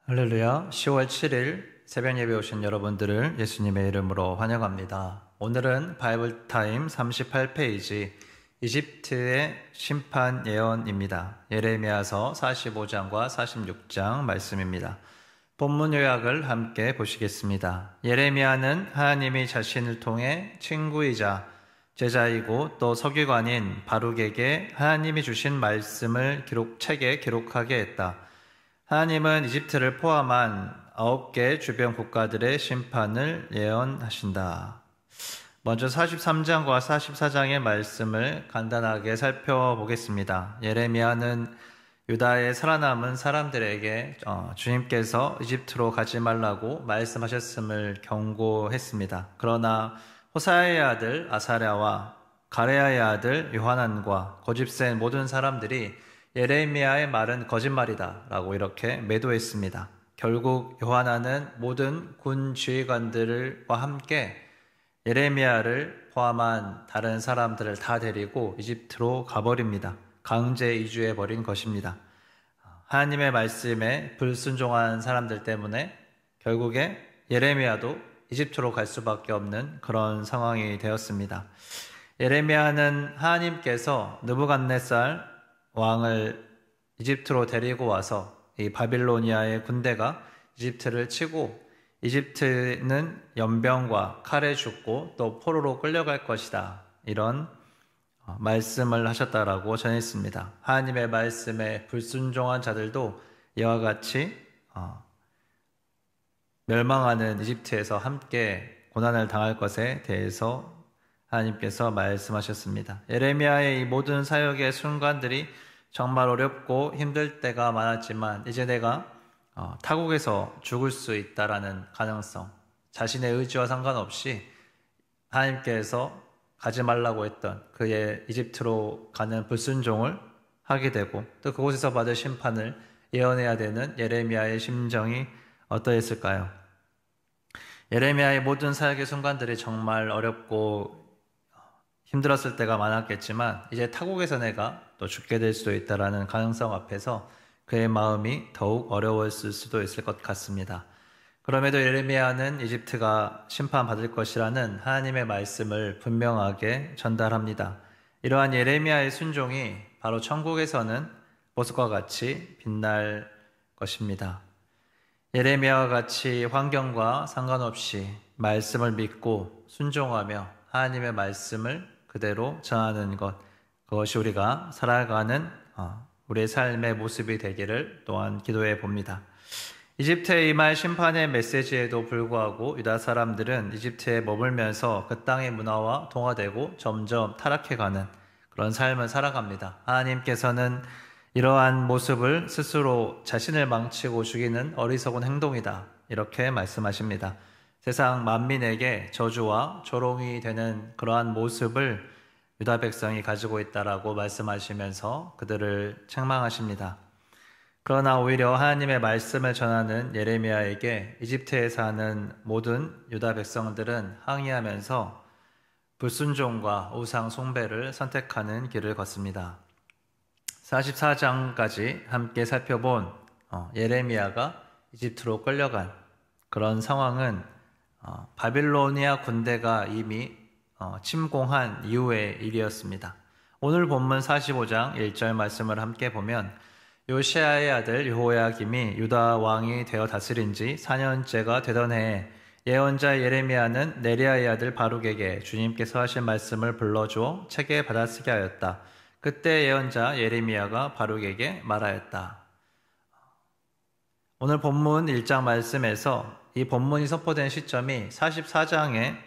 할렐루야. 10월 7일 새벽 예배 오신 여러분들을 예수님의 이름으로 환영합니다. 오늘은 바이블 타임 38페이지 이집트의 심판 예언입니다. 예레미야서 45장과 46장 말씀입니다. 본문 요약을 함께 보시겠습니다. 예레미야는 하나님이 자신을 통해 친구이자 제자이고 또 서기관인 바룩에게 하나님이 주신 말씀을 책에 기록하게 했다. 하나님은 이집트를 포함한 9개 주변 국가들의 심판을 예언하신다. 먼저 43장과 44장의 말씀을 간단하게 살펴보겠습니다. 예레미야는 유다에 살아남은 사람들에게 주님께서 이집트로 가지 말라고 말씀하셨음을 경고했습니다. 그러나 호사야의 아들 아사랴와 가레야의 아들 요하난과 고집센 모든 사람들이 예레미야의 말은 거짓말이다 라고 이렇게 매도했습니다. 결국 요하난은 모든 군 지휘관들과 함께 예레미야를 포함한 다른 사람들을 다 데리고 이집트로 가버립니다. 강제 이주해버린 것입니다. 하나님의 말씀에 불순종한 사람들 때문에 결국에 예레미야도 이집트로 갈 수밖에 없는 그런 상황이 되었습니다. 예레미야는 하나님께서 느부갓네살 왕을 이집트로 데리고 와서 이 바빌로니아의 군대가 이집트를 치고 이집트는 연병과 칼에 죽고 또 포로로 끌려갈 것이다. 이런 말씀을 하셨다라고 전했습니다. 하나님의 말씀에 불순종한 자들도 이와 같이 멸망하는 이집트에서 함께 고난을 당할 것에 대해서 하나님께서 말씀하셨습니다. 예레미야의 이 모든 사역의 순간들이 정말 어렵고 힘들 때가 많았지만 이제 내가 타국에서 죽을 수 있다라는 가능성, 자신의 의지와 상관없이 하나님께서 가지 말라고 했던 그의 이집트로 가는 불순종을 하게 되고 또 그곳에서 받을 심판을 예언해야 되는 예레미야의 심정이 어떠했을까요? 예레미야의 모든 사역의 순간들이 정말 어렵고 힘들었을 때가 많았겠지만 이제 타국에서 내가 또 죽게 될 수도 있다라는 가능성 앞에서 그의 마음이 더욱 어려웠을 수도 있을 것 같습니다. 그럼에도 예레미야는 이집트가 심판받을 것이라는 하나님의 말씀을 분명하게 전달합니다. 이러한 예레미야의 순종이 바로 천국에서는 보석과 같이 빛날 것입니다. 예레미야와 같이 환경과 상관없이 말씀을 믿고 순종하며 하나님의 말씀을 그대로 전하는 것, 그것이 우리가 살아가는 우리의 삶의 모습이 되기를 또한 기도해 봅니다. 이집트에 임할 심판의 메시지에도 불구하고 유다 사람들은 이집트에 머물면서 그 땅의 문화와 동화되고 점점 타락해가는 그런 삶을 살아갑니다. 하나님께서는 이러한 모습을 스스로 자신을 망치고 죽이는 어리석은 행동이다 이렇게 말씀하십니다. 세상 만민에게 저주와 조롱이 되는 그러한 모습을 유다 백성이 가지고 있다라고 말씀하시면서 그들을 책망하십니다. 그러나 오히려 하나님의 말씀을 전하는 예레미야에게 이집트에 사는 모든 유다 백성들은 항의하면서 불순종과 우상 숭배를 선택하는 길을 걷습니다. 44장까지 함께 살펴본 예레미야가 이집트로 끌려간 그런 상황은 바빌로니아 군대가 이미 침공한 이후의 일이었습니다. 오늘 본문 45장 1절 말씀을 함께 보면 요시야의 아들 여호야김이 유다 왕이 되어 다스린 지 4년째가 되던 해에 예언자 예레미야는 네리야의 아들 바룩에게 주님께서 하신 말씀을 불러주어 책에 받아쓰게 하였다. 그때 예언자 예레미야가 바룩에게 말하였다. 오늘 본문 1장 말씀에서 이 본문이 선포된 시점이 44장의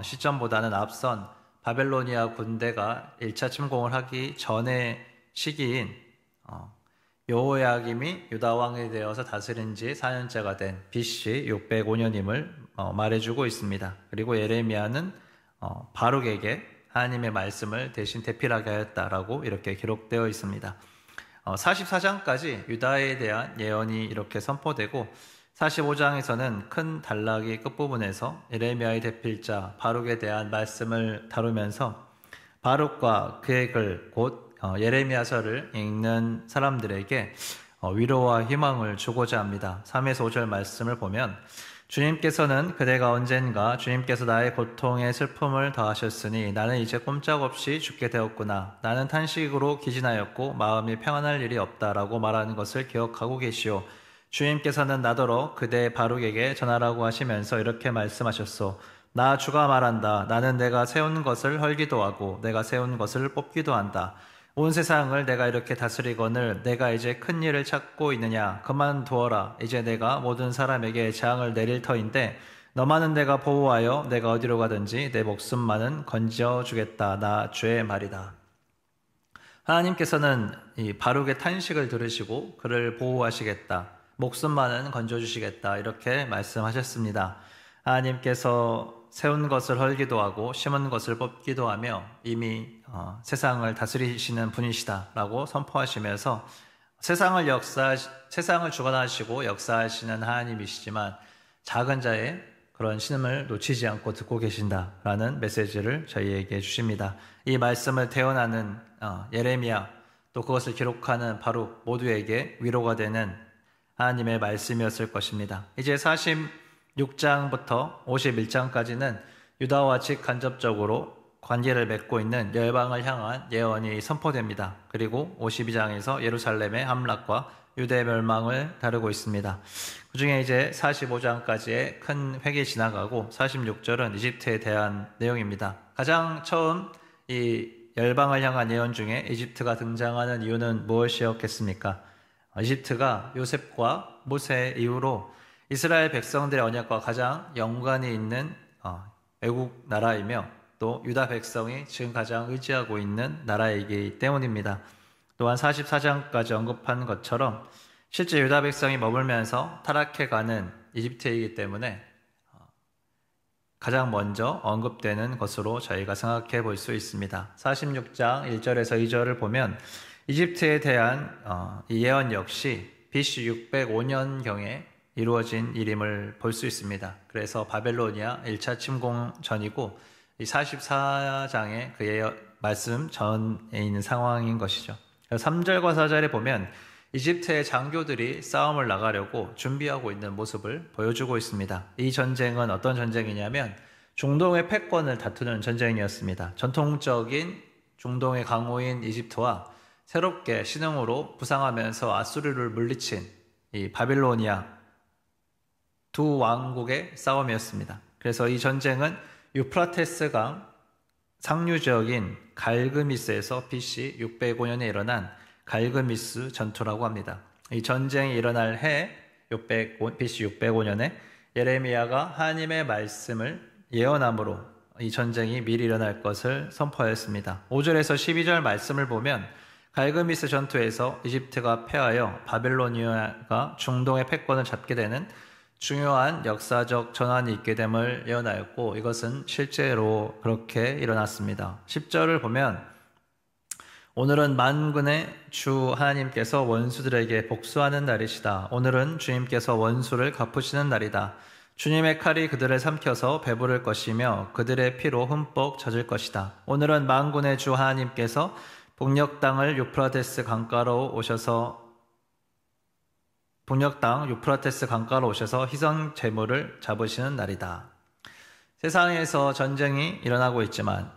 시점보다는 앞선 바벨로니아 군대가 1차 침공을 하기 전의 시기인 여호야김이 유다 왕이 되어서 다스린 지 4년째가 된 BC 605년임을 말해주고 있습니다. 그리고 예레미야는 바룩에게 하나님의 말씀을 대신 대필하게 하였다라고 이렇게 기록되어 있습니다. 44장까지 유다에 대한 예언이 이렇게 선포되고 45장에서는 큰 단락의 끝부분에서 예레미야의 대필자 바룩에 대한 말씀을 다루면서 바룩과 그의 글 곧 예레미야서를 읽는 사람들에게 위로와 희망을 주고자 합니다. 3에서 5절 말씀을 보면 주님께서는 그대가 언젠가 주님께서 나의 고통에 슬픔을 더하셨으니 나는 이제 꼼짝없이 죽게 되었구나. 나는 탄식으로 기진하였고 마음이 평안할 일이 없다라고 말하는 것을 기억하고 계시오. 주님께서는 나더러 그대 바룩에게 전하라고 하시면서 이렇게 말씀하셨소. 나 주가 말한다. 나는 내가 세운 것을 헐기도 하고 내가 세운 것을 뽑기도 한다. 온 세상을 내가 이렇게 다스리거늘 내가 이제 큰 일을 찾고 있느냐. 그만두어라. 이제 내가 모든 사람에게 재앙을 내릴 터인데 너만은 내가 보호하여 내가 어디로 가든지 내 목숨만은 건져주겠다. 나 주의 말이다. 하나님께서는 이 바룩의 탄식을 들으시고 그를 보호하시겠다. 목숨만은 건져주시겠다. 이렇게 말씀하셨습니다. 하나님께서 세운 것을 헐기도 하고 심은 것을 뽑기도 하며 이미 세상을 다스리시는 분이시다라고 선포하시면서 세상을 주관하시고 역사하시는 하나님이시지만 작은 자의 그런 신음을 놓치지 않고 듣고 계신다라는 메시지를 저희에게 주십니다. 이 말씀을 태어나는 예레미야 또 그것을 기록하는 바룩 모두에게 위로가 되는 하나님의 말씀이었을 것입니다. 이제 46장부터 51장까지는 유다와 직간접적으로 관계를 맺고 있는 열방을 향한 예언이 선포됩니다. 그리고 52장에서 예루살렘의 함락과 유대 멸망을 다루고 있습니다. 그 중에 이제 45장까지의 큰 획이 지나가고 46절은 이집트에 대한 내용입니다. 가장 처음 이 열방을 향한 예언 중에 이집트가 등장하는 이유는 무엇이었겠습니까? 이집트가 요셉과 모세 이후로 이스라엘 백성들의 언약과 가장 연관이 있는 외국 나라이며 또 유다 백성이 지금 가장 의지하고 있는 나라이기 때문입니다. 또한 44장까지 언급한 것처럼 실제 유다 백성이 머물면서 타락해가는 이집트이기 때문에 가장 먼저 언급되는 것으로 저희가 생각해 볼 수 있습니다. 46장 1절에서 2절을 보면 이집트에 대한 이 예언 역시 BC 605년경에 이루어진 일임을 볼 수 있습니다. 그래서 바벨로니아 1차 침공 전이고 이 44장의 그의 말씀 전에 있는 상황인 것이죠. 3절과 4절에 보면 이집트의 장교들이 싸움을 나가려고 준비하고 있는 모습을 보여주고 있습니다. 이 전쟁은 어떤 전쟁이냐면 중동의 패권을 다투는 전쟁이었습니다. 전통적인 중동의 강호인 이집트와 새롭게 신흥으로 부상하면서 아수르를 물리친 이 바빌로니아 두 왕국의 싸움이었습니다. 그래서 이 전쟁은 유프라테스강 상류적인 갈그미스에서 BC 605년에 일어난 갈그미스 전투라고 합니다. 이 전쟁이 일어날 해 BC 605년에 예레미야가 하나님의 말씀을 예언함으로 이 전쟁이 미리 일어날 것을 선포하였습니다. 5절에서 12절 말씀을 보면 갈그미스 전투에서 이집트가 패하여 바빌로니아가 중동의 패권을 잡게 되는 중요한 역사적 전환이 있게 됨을 예언하였고 이것은 실제로 그렇게 일어났습니다. 10절을 보면 오늘은 만군의 주 하나님께서 원수들에게 복수하는 날이시다. 오늘은 주님께서 원수를 갚으시는 날이다. 주님의 칼이 그들을 삼켜서 배부를 것이며 그들의 피로 흠뻑 젖을 것이다. 오늘은 만군의 주 하나님께서 북녘 땅 유프라테스 강가로 오셔서 희생 제물을 잡으시는 날이다. 세상에서 전쟁이 일어나고 있지만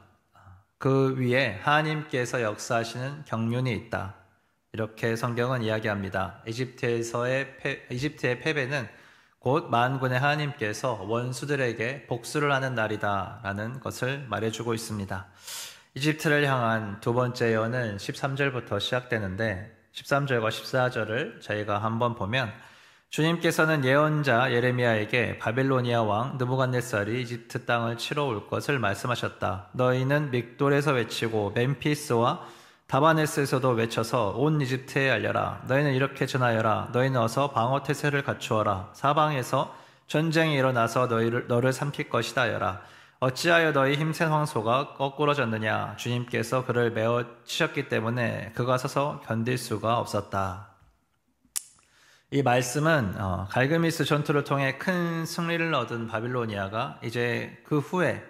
그 위에 하나님께서 역사하시는 경륜이 있다. 이렇게 성경은 이야기합니다. 이집트의 패배는 곧 만군의 하나님께서 원수들에게 복수를 하는 날이다 라는 것을 말해주고 있습니다. 이집트를 향한 두 번째 예언은 13절부터 시작되는데 13절과 14절을 저희가 한번 보면 주님께서는 예언자 예레미야에게 바빌로니아 왕 느부갓네살이 이집트 땅을 치러 올 것을 말씀하셨다. 너희는 믹돌에서 외치고 멤피스와 다바네스에서도 외쳐서 온 이집트에 알려라. 너희는 이렇게 전하여라. 너희는 어서 방어 태세를 갖추어라. 사방에서 전쟁이 일어나서 너를 삼킬 것이다 하여라. 어찌하여 너희 힘센 황소가 거꾸러졌느냐. 주님께서 그를 메어 치셨기 때문에 그가 서서 견딜 수가 없었다. 이 말씀은 갈그미스 전투를 통해 큰 승리를 얻은 바빌로니아가 이제 그 후에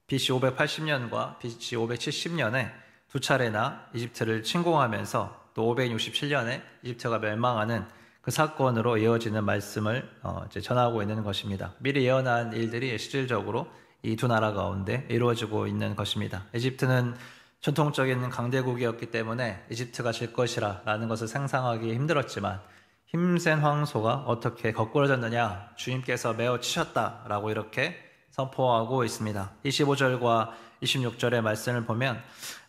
BC 580년과 BC 570년에 두 차례나 이집트를 침공하면서 또 567년에 이집트가 멸망하는 그 사건으로 이어지는 말씀을 이제 전하고 있는 것입니다. 미리 예언한 일들이 실질적으로 이 두 나라 가운데 이루어지고 있는 것입니다. 이집트는 전통적인 강대국이었기 때문에 이집트가 질 것이라 라는 것을 상상하기 힘들었지만 힘센 황소가 어떻게 거꾸러졌느냐, 주님께서 메어 치셨다라고 이렇게 선포하고 있습니다. 25절과 26절의 말씀을 보면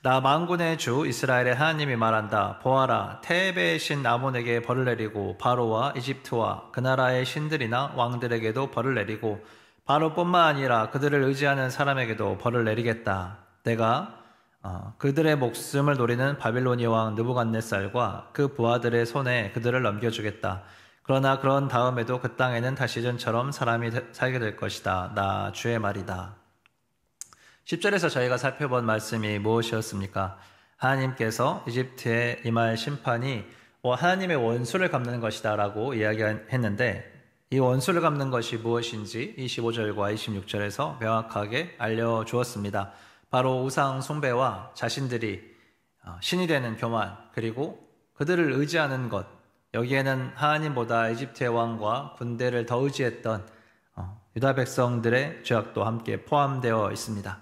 나 만군의 주 이스라엘의 하나님이 말한다. 보아라, 테베의 신 아몬에게 벌을 내리고 바로와 이집트와 그 나라의 신들이나 왕들에게도 벌을 내리고 바로뿐만 아니라 그들을 의지하는 사람에게도 벌을 내리겠다. 내가 그들의 목숨을 노리는 바빌로니 왕 느부갓네살과 그 부하들의 손에 그들을 넘겨주겠다. 그러나 그런 다음에도 그 땅에는 다시 전처럼 사람이 살게 될 것이다. 나 주의 말이다. 10절에서 저희가 살펴본 말씀이 무엇이었습니까? 하나님께서 이집트에 임할 심판이 하나님의 원수를 갚는 것이다 라고 이야기했는데 이 원수를 갚는 것이 무엇인지 25절과 26절에서 명확하게 알려주었습니다. 바로 우상 숭배와 자신들이 신이 되는 교만, 그리고 그들을 의지하는 것, 여기에는 하나님보다 이집트의 왕과 군대를 더 의지했던 유다 백성들의 죄악도 함께 포함되어 있습니다.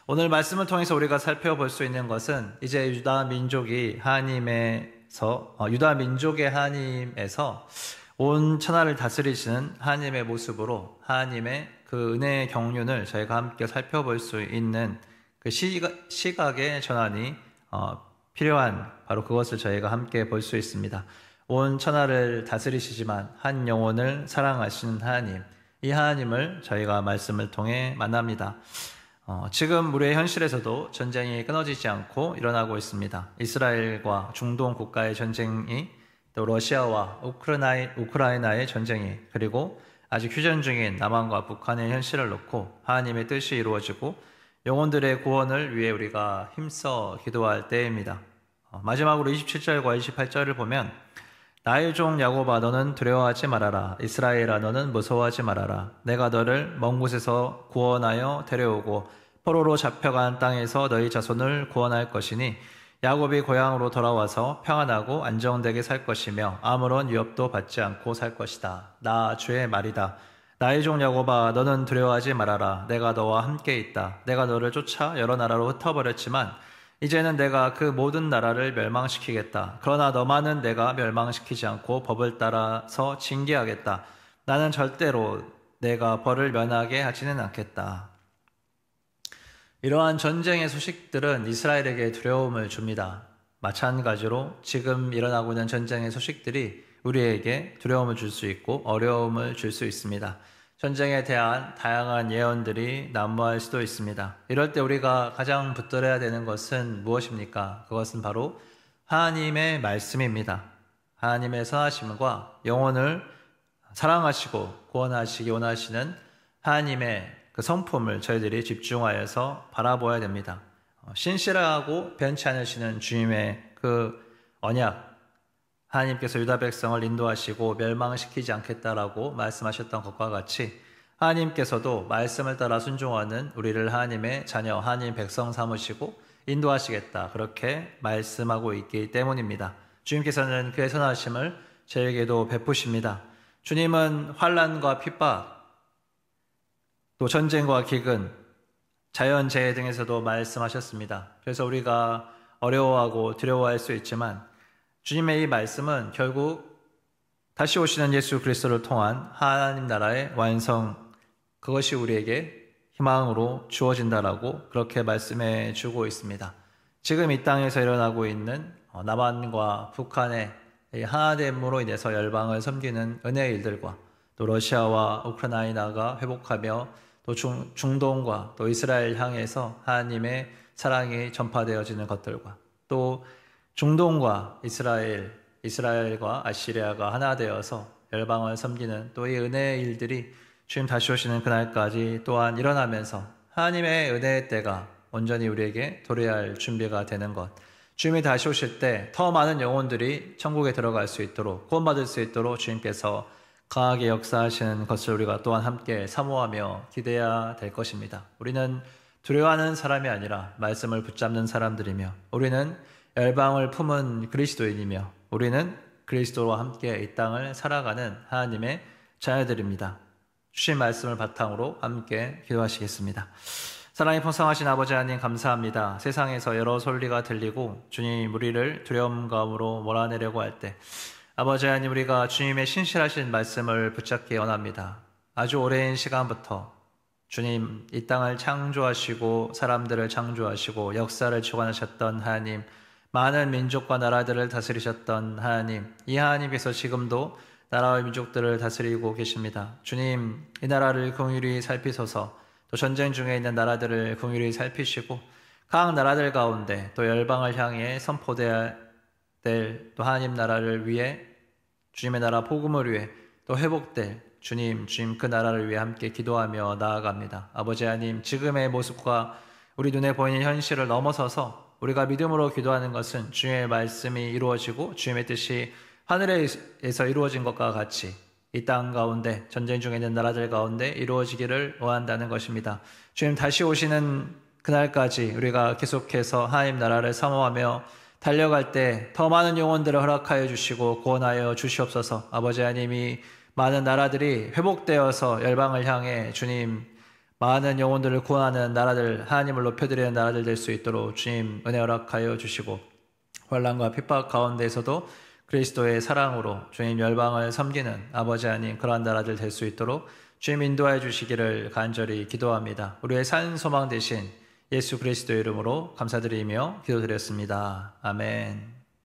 오늘 말씀을 통해서 우리가 살펴볼 수 있는 것은 이제 유다 민족의 하나님에서 온 천하를 다스리시는 하나님의 모습으로 하나님의 그 은혜의 경륜을 저희가 함께 살펴볼 수 있는 그 시각의 전환이 필요한 바로 그것을 저희가 함께 볼 수 있습니다. 온 천하를 다스리시지만 한 영혼을 사랑하시는 하나님, 이 하나님을 저희가 말씀을 통해 만납니다. 지금 우리의 현실에서도 전쟁이 끊어지지 않고 일어나고 있습니다. 이스라엘과 중동 국가의 전쟁이, 또 러시아와 우크라이나의 전쟁이, 그리고 아직 휴전 중인 남한과 북한의 현실을 놓고 하나님의 뜻이 이루어지고 영혼들의 구원을 위해 우리가 힘써 기도할 때입니다. 마지막으로 27절과 28절을 보면 나의 종 야곱아 너는 두려워하지 말아라. 이스라엘아 너는 무서워하지 말아라. 내가 너를 먼 곳에서 구원하여 데려오고 포로로 잡혀간 땅에서 너희 자손을 구원할 것이니 야곱이 고향으로 돌아와서 평안하고 안정되게 살 것이며 아무런 위협도 받지 않고 살 것이다. 나 주의 말이다. 나의 종 야곱아 너는 두려워하지 말아라. 내가 너와 함께 있다. 내가 너를 쫓아 여러 나라로 흩어버렸지만 이제는 내가 그 모든 나라를 멸망시키겠다. 그러나 너만은 내가 멸망시키지 않고 법을 따라서 징계하겠다. 나는 절대로 내가 벌을 면하게 하지는 않겠다. 이러한 전쟁의 소식들은 이스라엘에게 두려움을 줍니다. 마찬가지로 지금 일어나고 있는 전쟁의 소식들이 우리에게 두려움을 줄 수 있고 어려움을 줄 수 있습니다. 전쟁에 대한 다양한 예언들이 난무할 수도 있습니다. 이럴 때 우리가 가장 붙들어야 되는 것은 무엇입니까? 그것은 바로 하나님의 말씀입니다. 하나님의 선하심과 영혼을 사랑하시고 구원하시기 원하시는 하나님의 그 성품을 저희들이 집중하여서 바라보아야 됩니다. 신실하고 변치 않으시는 주님의 그 언약, 하나님께서 유다 백성을 인도하시고 멸망시키지 않겠다라고 말씀하셨던 것과 같이 하나님께서도 말씀을 따라 순종하는 우리를 하나님의 자녀, 하나님 백성 삼으시고 인도하시겠다, 그렇게 말씀하고 있기 때문입니다. 주님께서는 그의 선하심을 저에게도 베푸십니다. 주님은 환난과 핍박, 또 전쟁과 기근, 자연재해 등에서도 말씀하셨습니다. 그래서 우리가 어려워하고 두려워할 수 있지만 주님의 이 말씀은 결국 다시 오시는 예수 그리스도를 통한 하나님 나라의 완성, 그것이 우리에게 희망으로 주어진다라고 그렇게 말씀해 주고 있습니다. 지금 이 땅에서 일어나고 있는 남한과 북한의 하나됨으로 인해서 열방을 섬기는 은혜의 일들과 또 러시아와 우크라이나가 회복하며 또 중동과 또 이스라엘 향해서 하나님의 사랑이 전파되어지는 것들과 또 중동과 이스라엘과 아시리아가 하나 되어서 열방을 섬기는 또 이 은혜의 일들이 주님 다시 오시는 그날까지 또한 일어나면서 하나님의 은혜의 때가 온전히 우리에게 도래할 준비가 되는 것, 주님이 다시 오실 때 더 많은 영혼들이 천국에 들어갈 수 있도록 구원받을 수 있도록 주님께서 강하게 역사하시는 것을 우리가 또한 함께 사모하며 기대해야 될 것입니다. 우리는 두려워하는 사람이 아니라 말씀을 붙잡는 사람들이며 우리는 열방을 품은 그리스도인이며 우리는 그리스도와 함께 이 땅을 살아가는 하나님의 자녀들입니다. 주신 말씀을 바탕으로 함께 기도하시겠습니다. 사랑이 풍성하신 아버지 하나님 감사합니다. 세상에서 여러 소리가 들리고 주님 우리를 두려움 가운데로 몰아내려고 할 때 아버지 하나님 우리가 주님의 신실하신 말씀을 붙잡기 원합니다. 아주 오랜 시간부터 주님 이 땅을 창조하시고 사람들을 창조하시고 역사를 주관하셨던 하나님, 많은 민족과 나라들을 다스리셨던 하나님, 이 하나님께서 지금도 나라와 민족들을 다스리고 계십니다. 주님 이 나라를 긍휼히 살피소서. 또 전쟁 중에 있는 나라들을 긍휼히 살피시고 각 나라들 가운데 또 열방을 향해 선포될 또 하나님 나라를 위해 주님의 나라 복음을 위해 또 회복될 주님 그 나라를 위해 함께 기도하며 나아갑니다. 아버지 하나님 지금의 모습과 우리 눈에 보이는 현실을 넘어서서 우리가 믿음으로 기도하는 것은 주님의 말씀이 이루어지고 주님의 뜻이 하늘에서 이루어진 것과 같이 이 땅 가운데 전쟁 중에 있는 나라들 가운데 이루어지기를 원한다는 것입니다. 주님 다시 오시는 그날까지 우리가 계속해서 하나님 나라를 사모하며 달려갈 때 더 많은 영혼들을 허락하여 주시고 구원하여 주시옵소서. 아버지 하나님이 많은 나라들이 회복되어서 열방을 향해 주님 많은 영혼들을 구원하는 나라들, 하나님을 높여드리는 나라들 될 수 있도록 주님 은혜 허락하여 주시고 환난과 핍박 가운데에서도 그리스도의 사랑으로 주님 열방을 섬기는 아버지 하나님 그러한 나라들 될 수 있도록 주님 인도하여 주시기를 간절히 기도합니다. 우리의 산 소망 되신 예수 그리스도의 이름으로 감사드리며 기도드렸습니다. 아멘.